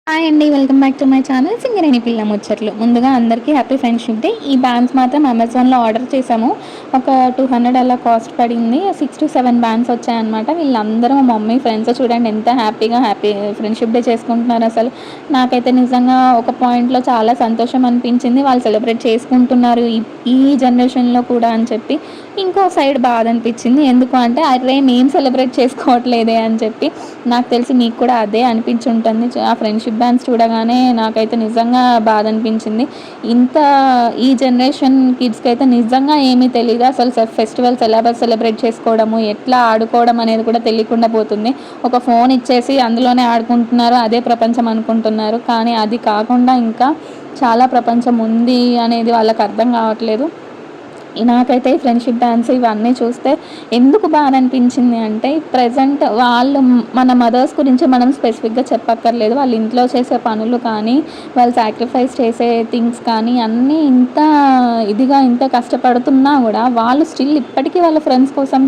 Hi అండి. Welcome back to my channel Singareni పిల్ల ముచ్చట్లు. ముందుగా అందరికీ హ్యాపీ ఫ్రెండ్షిప్ డే. ఈ బ్యాండ్స్ మాత్రం అమెజాన్‌లో ఆర్డర్ చేశాము. ఒక 200 అలా కాస్ట్ పడింది. 6-7 బ్యాండ్స్ వచ్చాయన్నమాట. వీళ్ళందరూ మా మమ్మీ ఫ్రెండ్స్ చూడండి ఎంత హ్యాపీ ఫ్రెండ్షిప్ డే చేసుకుంటున్నారు అసలు. నాకైతే నిజంగా ఒక పాయింట్‌లో చాలా సంతోషం అనిపించింది. వాళ్ళు సెలబ్రేట్ చేసుకుంటున్నారు ఈ జనరేషన్‌లో కూడా అని చెప్పి. ఇంకో సైడ్ బాధ అనిపించింది. ఎందుకు అంటే అరే మేము సెలబ్రేట్ చేసుకోవట్లేదే అని చెప్పి. నాకు తెలిసి మీకు కూడా అదే అనిపించుంటుంది. ఆ ఫ్రెండ్షిప్ బ్యాండ్స్ చూడగానే నాకైతే నిజంగా బాధ అనిపించింది. ఇంత ఈ జనరేషన్ కిడ్స్‌కి అయితే నిజంగా ఏమీ తెలీదు. అసలు ఫెస్టివల్స్ ఎలా సెలబ్రేట్ చేసుకోవడము, ఎట్లా ఆడుకోవడం అనేది కూడా తెలియకుండా పోతుంది. ఒక ఫోన్ ఇచ్చేసి అందులోనే ఆడుకుంటున్నారు. అదే ప్రపంచం అనుకుంటున్నారు. కానీ అది కాకుండా ఇంకా చాలా ప్రపంచం ఉంది అనేది వాళ్ళకి అర్థం కావట్లేదు. నాకైతే ఈ ఫ్రెండ్షిప్ డాన్స్ ఇవన్నీ చూస్తే ఎందుకు బాధ అనిపించింది అంటే ప్రెజెంట్ వాళ్ళు మన మదర్స్ గురించి మనం స్పెసిఫిక్గా చెప్పక్కర్లేదు. వాళ్ళు ఇంట్లో చేసే పనులు కానీ వాళ్ళు సాక్రిఫైస్ చేసే థింగ్స్ కానీ అన్నీ ఇంత కష్టపడుతున్నా కూడా వాళ్ళు స్టిల్ ఇప్పటికీ వాళ్ళ ఫ్రెండ్స్ కోసం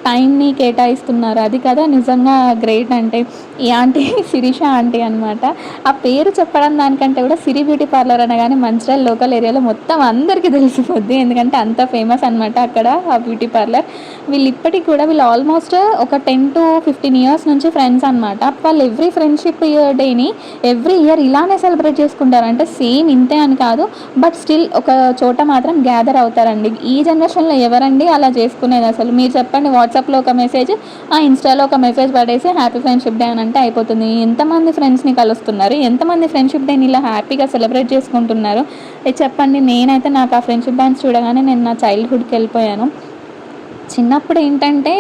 టైంని కేటాయిస్తున్నారు. అది కదా నిజంగా గ్రేట్ అంటే. ఈ ఆంటీ శిరీష ఆంటీ అనమాట. ఆ పేరు చెప్పడం దానికంటే కూడా సిరి బ్యూటీ పార్లర్ అనగానే మంచిర్యాల లోకల్ ఏరియాలో మొత్తం అందరికీ తెలిసిపోద్ది. ఎందుకంటే అంత ఫేమస్ అనమాట అక్కడ ఆ బ్యూటీ పార్లర్. వీళ్ళు ఆల్మోస్ట్ ఒక 10-15 ఇయర్స్ నుంచి ఫ్రెండ్స్ అనమాట. వాళ్ళు ఎవ్రీ ఫ్రెండ్షిప్ డేని ఎవ్రీ ఇయర్ ఇలానే సెలబ్రేట్ చేసుకుంటారు. అంటే సేమ్ ఇంతే అని కాదు, బట్ స్టిల్ ఒక చోట మాత్రం గ్యాదర్ అవుతారండి. ఈ జనరేషన్లో ఎవరండి అలా చేసుకునేది అసలు? మీరు చెప్పండి. వాట్సాప్లో ఒక మెసేజ్, ఇన్స్టాలో ఒక మెసేజ్ పడేసి హ్యాపీ ఫ్రెండ్షిప్ డే అని అంటే అయిపోతుంది. ఎంతమంది ఫ్రెండ్స్ని కలుస్తున్నారు, ఎంతమంది ఫ్రెండ్షిప్ డేని ఇలా హ్యాపీగా సెలబ్రేట్ చేసుకుంటున్నారు చెప్పండి. నేనైతే నాకు ఆ ఫ్రెండ్షిప్ డాన్స్ చూడగానే నేను నా చైల్డ్హుడ్కి వెళ్ళిపోయాను. చిన్నప్పుడు ఏంటంటే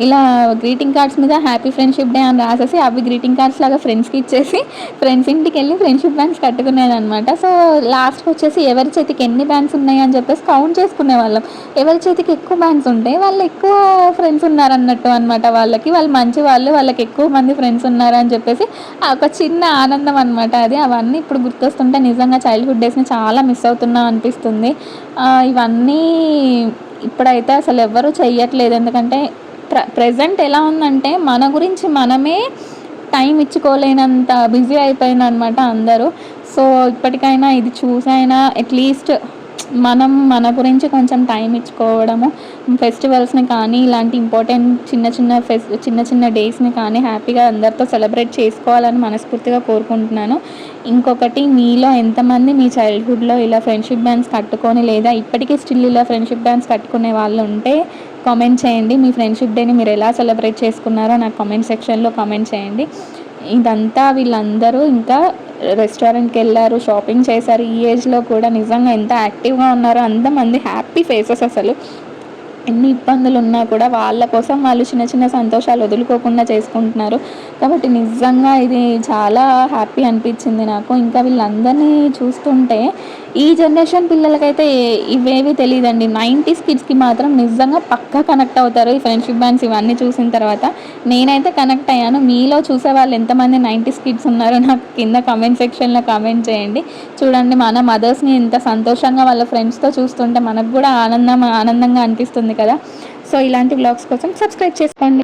ఇలా గ్రీటింగ్ కార్డ్స్ మీద హ్యాపీ ఫ్రెండ్షిప్ డే అని రాసేసి అవి గ్రీటింగ్ కార్డ్స్ లాగా ఫ్రెండ్స్కి ఇచ్చేసి ఫ్రెండ్స్ ఇంటికి వెళ్ళి ఫ్రెండ్షిప్ బ్యాండ్స్ కట్టుకునేదనమాట. సో లాస్ట్కి వచ్చేసి ఎవరి చేతికి ఎన్ని బ్యాండ్స్ ఉన్నాయి అని చెప్పేసి కౌంట్ చేసుకునే వాళ్ళం. ఎవరి చేతికి ఎక్కువ బ్యాండ్స్ ఉంటే వాళ్ళు ఎక్కువ ఫ్రెండ్స్ ఉన్నారన్నట్టు అనమాట. వాళ్ళు మంచి వాళ్ళకి ఎక్కువ మంది ఫ్రెండ్స్ ఉన్నారని చెప్పేసి ఒక చిన్న ఆనందం అనమాట అది. అవన్నీ ఇప్పుడు గుర్తొస్తుంటే నిజంగా చైల్డ్హుడ్ డేస్ని చాలా మిస్ అవుతున్నా అనిపిస్తుంది. ఇవన్నీ ఇప్పుడైతే అసలు ఎవ్వరూ చెయ్యట్లేదు. ఎందుకంటే ప్రెజెంట్ ఎలా ఉందంటే మన గురించి మనమే టైం ఇచ్చుకోలేనంత బిజీ అయిపోయిందనమాట అందరూ. సో ఇప్పటికైనా ఇది చూసైనా అట్లీస్ట్ మనం మన గురించి కొంచెం టైం ఇచ్చుకోవడము, ఫెస్టివల్స్ని కానీ ఇలాంటి ఇంపార్టెంట్ చిన్న చిన్న డేస్ని కానీ హ్యాపీగా అందరితో సెలబ్రేట్ చేసుకోవాలని మనస్ఫూర్తిగా కోరుకుంటున్నాను. ఇంకొకటి, మీలో ఎంతమంది మీ చైల్డ్హుడ్లో ఇలా ఫ్రెండ్షిప్ బ్యాండ్స్ కట్టుకొని లేదా ఇప్పటికీ స్టిల్ ఇలా ఫ్రెండ్షిప్ బ్యాండ్స్ కట్టుకునే వాళ్ళు ఉంటే కామెంట్ చేయండి. మీ ఫ్రెండ్షిప్ డేని మీరు ఎలా సెలబ్రేట్ చేసుకున్నారో నాకు కామెంట్ సెక్షన్లో కామెంట్ చేయండి. ఇదంతా వీళ్ళందరూ ఇంకా రెస్టారెంట్కి వెళ్ళారు, షాపింగ్ చేశారు. ఈ ఏజ్లో కూడా నిజంగా ఎంత యాక్టివ్గా ఉన్నారో. అంతమంది హ్యాపీ ఫేసెస్ అసలు. ఎన్ని ఇబ్బందులు ఉన్నా కూడా వాళ్ళ కోసం వాళ్ళు చిన్న చిన్న సంతోషాలు వదులుకోకుండా చేసుకుంటున్నారు. కాబట్టి నిజంగా ఇది చాలా హ్యాపీ అనిపించింది నాకు. ఇంకా వీళ్ళందరినీ చూస్తుంటే ఈ జనరేషన్ పిల్లలకైతే ఇవేవి తెలియదండి. 90s కిడ్స్కి మాత్రం నిజంగా పక్కా కనెక్ట్ అవుతారు ఈ ఫ్రెండ్షిప్ బ్యాండ్స్ ఇవన్నీ చూసిన తర్వాత. నేనైతే కనెక్ట్ అయ్యాను. మీలో చూసే వాళ్ళు ఎంతమంది 90s కిడ్స్ ఉన్నారో నాకు కింద కామెంట్ సెక్షన్లో కామెంట్ చేయండి. చూడండి, మన మదర్స్ని ఇంత సంతోషంగా వాళ్ళ ఫ్రెండ్స్తో చూస్తుంటే మనకు కూడా ఆనందంగా అనిపిస్తుంది కదా. సో ఇలాంటి వ్లాగ్స్ కోసం సబ్స్క్రైబ్ చేసుకోండి.